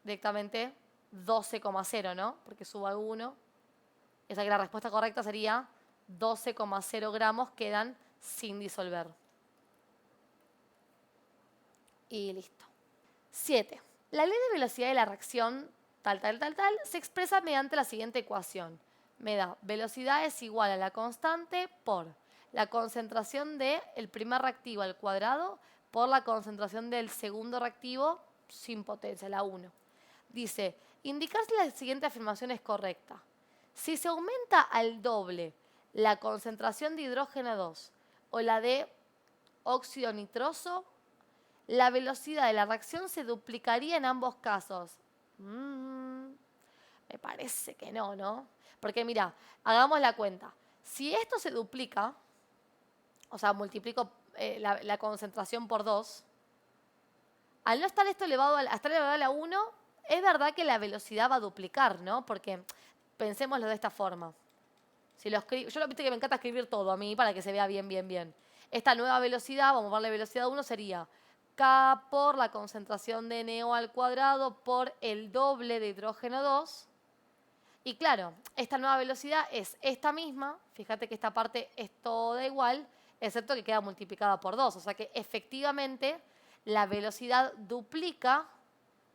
S1: directamente 12,0, ¿no? Porque subo a 1. O sea que la respuesta correcta sería 12,0 gramos quedan sin disolver. Y listo. 7. La ley de velocidad de la reacción tal, se expresa mediante la siguiente ecuación. Me da velocidad es igual a la constante por la concentración del primer reactivo al cuadrado por la concentración del segundo reactivo sin potencia, la 1. Dice, indicar si la siguiente afirmación es correcta. Si se aumenta al doble la concentración de hidrógeno 2 o la de óxido nitroso, la velocidad de la reacción se duplicaría en ambos casos. Me parece que no, ¿no? Porque mira, hagamos la cuenta. Si esto se duplica, o sea, multiplico la concentración por 2, al no estar esto elevado a la 1, es verdad que la velocidad va a duplicar, ¿no? Porque pensémoslo de esta forma. Si lo escribo, yo lo viste que me encanta escribir todo a mí para que se vea bien, bien, bien. Esta nueva velocidad, vamos a darle velocidad 1, sería K por la concentración de NO al cuadrado por el doble de hidrógeno 2. Y claro, esta nueva velocidad es esta misma. Fíjate que esta parte es toda igual, excepto que queda multiplicada por 2. O sea que efectivamente la velocidad duplica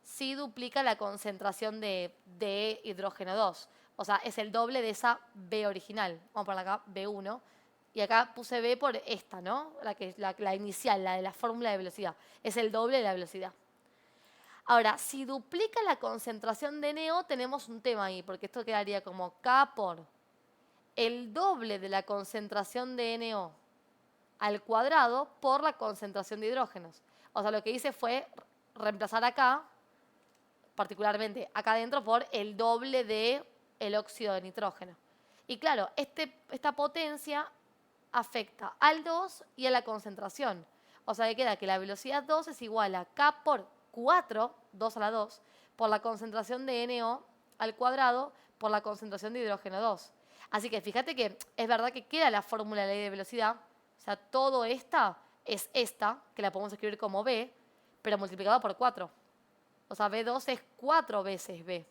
S1: si duplica la concentración de hidrógeno 2. O sea, es el doble de esa B original. Vamos a poner acá B1. Y acá puse B por esta, ¿no? La inicial, la de la fórmula de velocidad. Es el doble de la velocidad. Ahora, si duplica la concentración de NO, tenemos un tema ahí, porque esto quedaría como K por el doble de la concentración de NO al cuadrado por la concentración de hidrógenos. O sea, lo que hice fue reemplazar acá, particularmente acá adentro, por el doble del óxido de nitrógeno. Y claro, esta potencia afecta al 2 y a la concentración. O sea que queda que la velocidad 2 es igual a K por 4, 2 a la 2, por la concentración de NO al cuadrado por la concentración de hidrógeno 2. Así que fíjate que es verdad que queda la fórmula de la ley de velocidad. O sea, todo esta es esta, que la podemos escribir como B, pero multiplicado por 4. O sea, B2 es 4 veces B.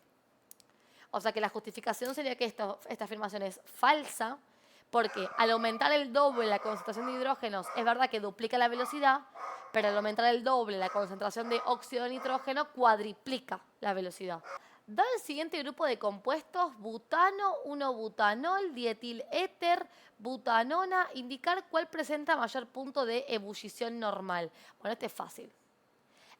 S1: O sea que la justificación sería que esta afirmación es falsa, porque al aumentar el doble la concentración de hidrógenos, es verdad que duplica la velocidad, pero al aumentar el doble la concentración de óxido de nitrógeno, cuadriplica la velocidad. Dado el siguiente grupo de compuestos, butano, 1-butanol, dietiléter, butanona, indicar cuál presenta mayor punto de ebullición normal. Bueno, este es fácil.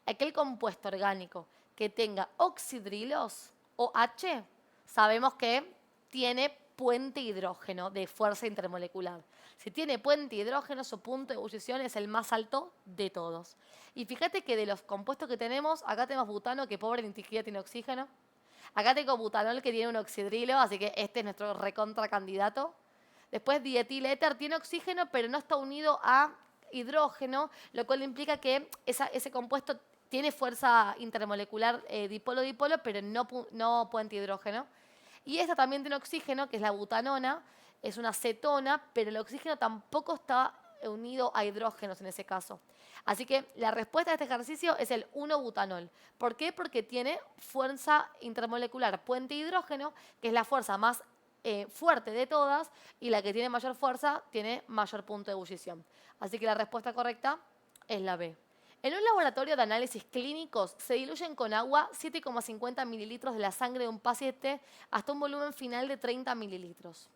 S1: Aquel compuesto orgánico que tenga oxidrilos, OH, sabemos que tiene puente hidrógeno de fuerza intermolecular. Si tiene puente hidrógeno, su punto de ebullición es el más alto de todos. Y fíjate que de los compuestos que tenemos, acá tenemos butano, que pobre ni siquiera tiene oxígeno. Acá tengo butanol, que tiene un oxidrilo, así que este es nuestro recontra candidato. Después dietiléter tiene oxígeno, pero no está unido a hidrógeno, lo cual implica que ese compuesto tiene fuerza intermolecular dipolo-dipolo, pero no puente hidrógeno. Y esta también tiene oxígeno, que es la butanona, es una cetona, pero el oxígeno tampoco está unido a hidrógenos en ese caso. Así que la respuesta a este ejercicio es el 1-butanol. ¿Por qué? Porque tiene fuerza intermolecular puente hidrógeno, que es la fuerza más fuerte de todas, y la que tiene mayor fuerza tiene mayor punto de ebullición. Así que la respuesta correcta es la B. En un laboratorio de análisis clínicos se diluyen con agua 7,50 mililitros de la sangre de un paciente hasta un volumen final de 30 mililitros.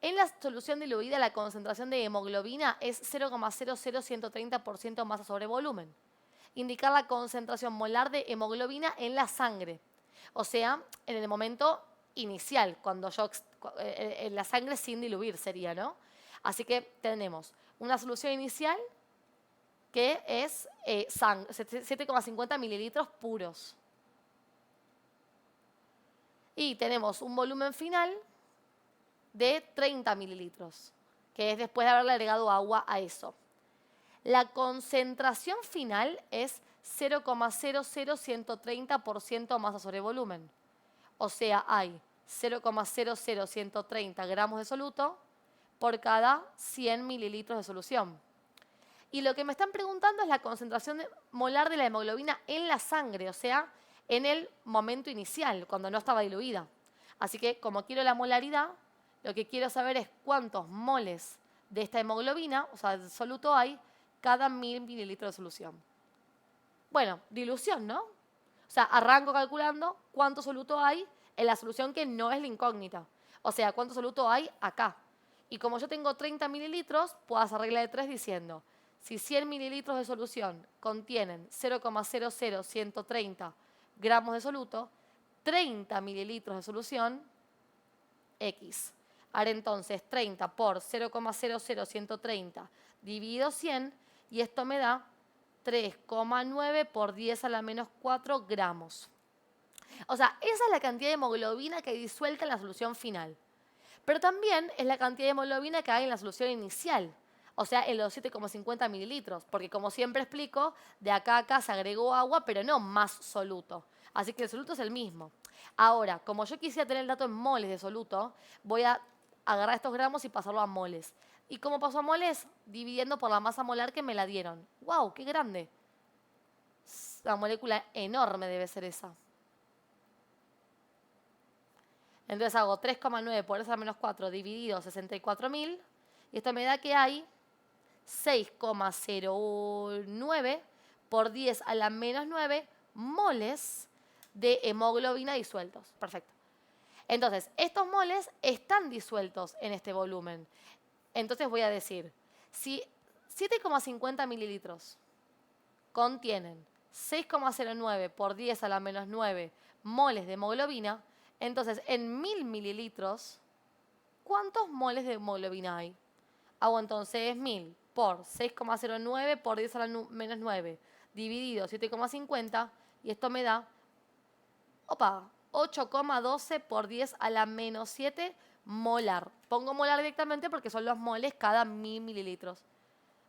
S1: En la solución diluida la concentración de hemoglobina es 0,00130% masa sobre volumen. Indicar la concentración molar de hemoglobina en la sangre. O sea, en el momento inicial, cuando en la sangre sin diluir sería, ¿no? Así que tenemos una solución inicial que es 7,50 mililitros puros. Y tenemos un volumen final de 30 mililitros, que es después de haberle agregado agua a eso. La concentración final es 0,00130% masa sobre volumen. O sea, hay 0,00130 gramos de soluto por cada 100 mililitros de solución. Y lo que me están preguntando es la concentración molar de la hemoglobina en la sangre, o sea, en el momento inicial, cuando no estaba diluida. Así que, como quiero la molaridad, lo que quiero saber es cuántos moles de esta hemoglobina, o sea, de soluto hay, cada 1000 mililitros de solución. Bueno, dilución, ¿no? O sea, arranco calculando cuánto soluto hay en la solución que no es la incógnita. O sea, cuánto soluto hay acá. Y como yo tengo 30 mililitros, puedo hacer regla de 3 diciendo, si 100 mililitros de solución contienen 0,00130 gramos de soluto, 30 mililitros de solución, X. Ahora entonces 30 por 0,00130 dividido 100 y esto me da 3,9 por 10 a la menos 4 gramos. O sea, esa es la cantidad de hemoglobina que hay disuelta en la solución final. Pero también es la cantidad de hemoglobina que hay en la solución inicial. O sea, en los 7,50 mililitros. Porque como siempre explico, de acá a acá se agregó agua, pero no más soluto. Así que el soluto es el mismo. Ahora, como yo quisiera tener el dato en moles de soluto, voy a agarrar estos gramos y pasarlo a moles. ¿Y cómo paso a moles? Dividiendo por la masa molar que me la dieron. ¡Wow! ¡Qué grande! La molécula enorme debe ser esa. Entonces hago 3,9 por 10 a la menos 4 dividido 64.000. Y esto me da que hay 6,09 por 10 a la menos 9 moles de hemoglobina disueltos. Perfecto. Entonces, estos moles están disueltos en este volumen. Entonces voy a decir, si 7,50 mililitros contienen 6,09 por 10 a la menos 9 moles de hemoglobina, entonces en 1000 mililitros, ¿cuántos moles de hemoglobina hay? Hago entonces 1000 por 6,09 por 10 a la menos 9 dividido 7,50 y esto me da 8,12 por 10 a la menos 7 molar. Pongo molar directamente porque son los moles cada 1000 mililitros.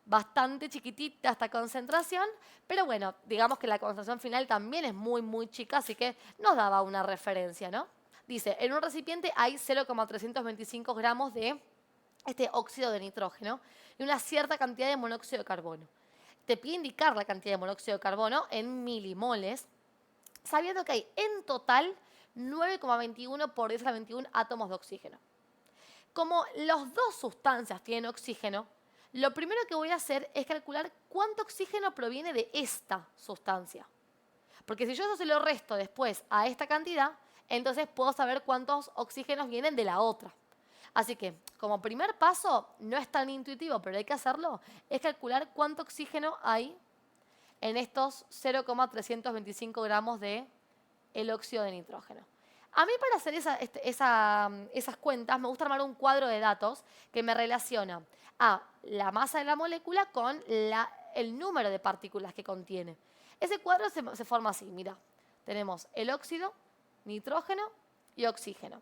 S1: Bastante chiquitita esta concentración, pero bueno, digamos que la concentración final también es muy, muy chica, así que nos daba una referencia, ¿no? Dice, en un recipiente hay 0,325 gramos de este óxido de nitrógeno y una cierta cantidad de monóxido de carbono. Te pide indicar la cantidad de monóxido de carbono en milimoles, sabiendo que hay en total 9,21 por 10 a la 21 átomos de oxígeno. Como las dos sustancias tienen oxígeno, lo primero que voy a hacer es calcular cuánto oxígeno proviene de esta sustancia. Porque si yo eso se lo resto después a esta cantidad, entonces puedo saber cuántos oxígenos vienen de la otra. Así que, como primer paso, no es tan intuitivo, pero hay que hacerlo, es calcular cuánto oxígeno hay en estos 0,325 gramos de el óxido de nitrógeno. A mí para hacer esas cuentas me gusta armar un cuadro de datos que me relaciona a la masa de la molécula con el número de partículas que contiene. Ese cuadro se forma así, mira. Tenemos el óxido, nitrógeno y oxígeno.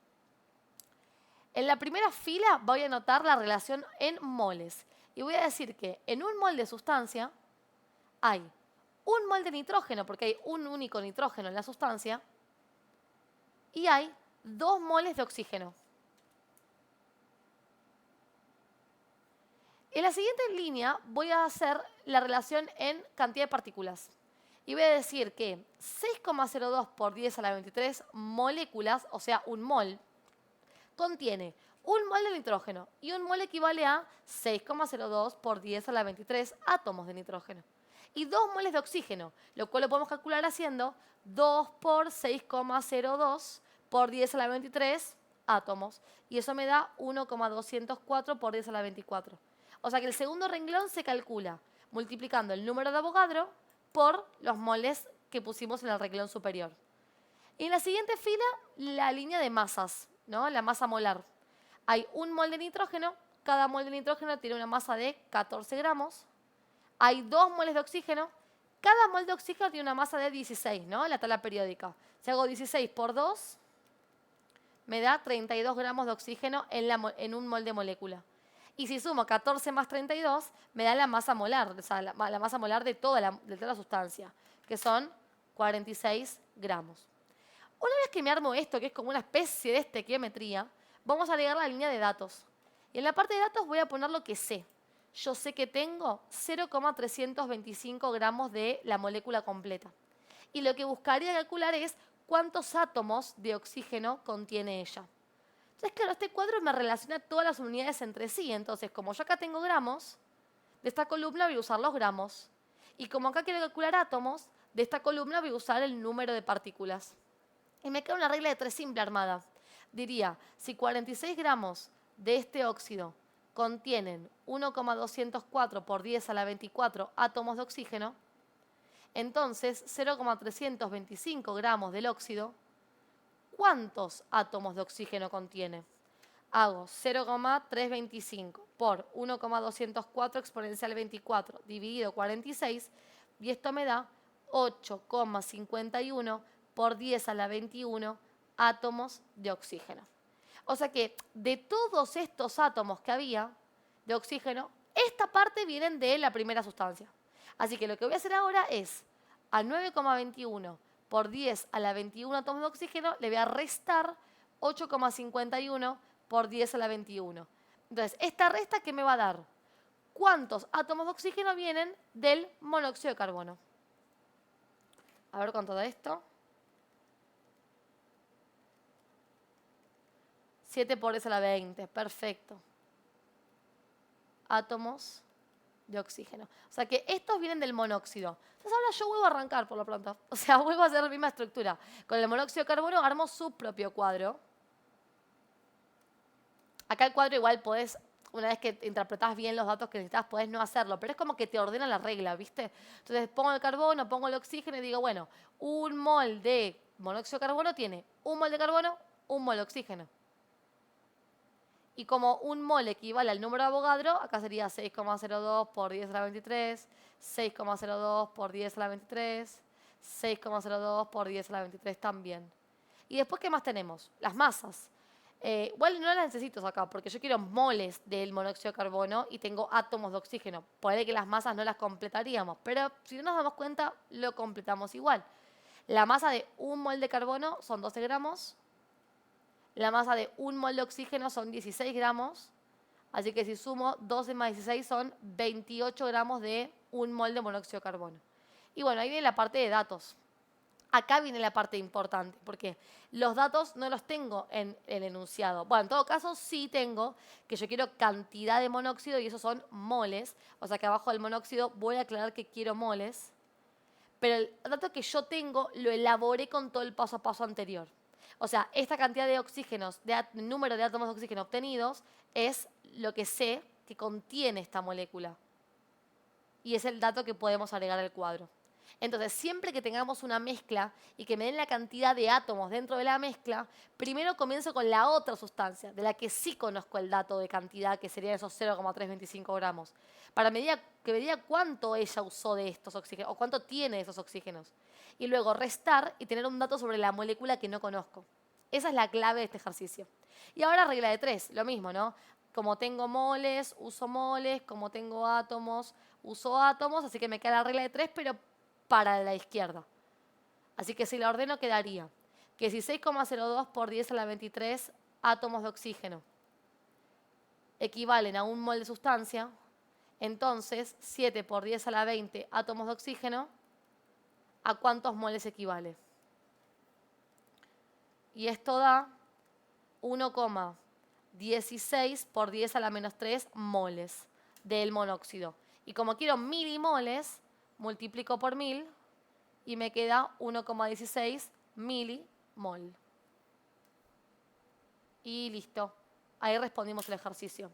S1: En la primera fila voy a anotar la relación en moles. Y voy a decir que en un mol de sustancia hay un mol de nitrógeno, porque hay un único nitrógeno en la sustancia, y hay 2 moles de oxígeno. En la siguiente línea voy a hacer la relación en cantidad de partículas. Y voy a decir que 6,02 por 10 a la 23 moléculas, o sea, un mol, contiene un mol de nitrógeno y un mol equivale a 6,02 por 10 a la 23 átomos de nitrógeno. Y 2 moles de oxígeno, lo cual lo podemos calcular haciendo 2 por 6,02 por 10 a la 23 átomos. Y eso me da 1,204 por 10 a la 24. O sea que el segundo renglón se calcula multiplicando el número de Avogadro por los moles que pusimos en el renglón superior. Y en la siguiente fila, la línea de masas, ¿no? La masa molar. Hay un mol de nitrógeno, cada mol de nitrógeno tiene una masa de 14 gramos. Hay 2 moles de oxígeno, cada mol de oxígeno tiene una masa de 16, ¿no? En la tabla periódica. Si hago 16 por 2, me da 32 gramos de oxígeno en un mol de molécula. Y si sumo 14 más 32, me da la masa molar, o sea, la masa molar de toda la sustancia, que son 46 gramos. Una vez que me armo esto, que es como una especie de estequiometría, vamos a agregar la línea de datos. Y en la parte de datos voy a poner lo que sé. Yo sé que tengo 0,325 gramos de la molécula completa. Y lo que buscaría calcular es cuántos átomos de oxígeno contiene ella. Entonces, claro, este cuadro me relaciona todas las unidades entre sí. Entonces, como yo acá tengo gramos, de esta columna voy a usar los gramos. Y como acá quiero calcular átomos, de esta columna voy a usar el número de partículas. Y me queda una regla de 3 simple armada. Diría, si 46 gramos de este óxido contienen 1,204 por 10 a la 24 átomos de oxígeno, entonces 0,325 gramos del óxido, ¿cuántos átomos de oxígeno contiene? Hago 0,325 por 1,204 exponencial 24 dividido 46 y esto me da 8,51 por 10 a la 21 átomos de oxígeno. O sea que de todos estos átomos que había de oxígeno, esta parte vienen de la primera sustancia. Así que lo que voy a hacer ahora es a 9,21 por 10 a la 21 átomos de oxígeno le voy a restar 8,51 por 10 a la 21. Entonces, esta resta, ¿qué me va a dar? ¿Cuántos átomos de oxígeno vienen del monóxido de carbono? A ver cuánto da esto. 7 por 10 a la 20, perfecto. Átomos de oxígeno. O sea que estos vienen del monóxido. Entonces ahora yo vuelvo a arrancar por lo pronto. O sea, vuelvo a hacer la misma estructura. Con el monóxido de carbono armo su propio cuadro. Acá el cuadro igual podés, una vez que interpretás bien los datos que necesitas, podés no hacerlo. Pero es como que te ordena la regla, ¿viste? Entonces pongo el carbono, pongo el oxígeno y digo, bueno, un mol de monóxido de carbono tiene un mol de carbono, un mol de oxígeno. Y como un mol equivale al número de Avogadro, acá sería 6,02 por 10 a la 23, 6,02 por 10 a la 23, 6,02 por 10 a la 23 también. Y después, ¿qué más tenemos? Las masas. Igual no las necesito acá, porque yo quiero moles del monóxido de carbono y tengo átomos de oxígeno. Puede que las masas no las completaríamos, pero si no nos damos cuenta, lo completamos igual. La masa de un mol de carbono son 12 gramos. La masa de un mol de oxígeno son 16 gramos. Así que si sumo 12 más 16 son 28 gramos de un mol de monóxido de carbono. Y bueno, ahí viene la parte de datos. Acá viene la parte importante, porque los datos no los tengo en el enunciado. Bueno, en todo caso sí tengo que yo quiero cantidad de monóxido y esos son moles. O sea que abajo del monóxido voy a aclarar que quiero moles. Pero el dato que yo tengo lo elaboré con todo el paso a paso anterior. O sea, esta cantidad de oxígenos, número de átomos de oxígeno obtenidos, es lo que sé que contiene esta molécula. Y es el dato que podemos agregar al cuadro. Entonces, siempre que tengamos una mezcla y que me den la cantidad de átomos dentro de la mezcla, primero comienzo con la otra sustancia, de la que sí conozco el dato de cantidad, que serían esos 0,325 gramos, para que me diga cuánto ella usó de estos oxígenos, o cuánto tiene de esos oxígenos. Y luego restar y tener un dato sobre la molécula que no conozco. Esa es la clave de este ejercicio. Y ahora regla de 3, lo mismo, ¿no? Como tengo moles, uso moles, como tengo átomos, uso átomos, así que me queda la regla de 3, pero para la izquierda. Así que si la ordeno quedaría que si 6,02 por 10 a la 23 átomos de oxígeno equivalen a un mol de sustancia, entonces 7 por 10 a la 20 átomos de oxígeno, ¿a cuántos moles equivale? Y esto da 1,16 por 10 a la menos 3 moles del monóxido. Y como quiero milimoles, multiplico por 1000 y me queda 1,16 milimol. Y listo. Ahí respondimos el ejercicio.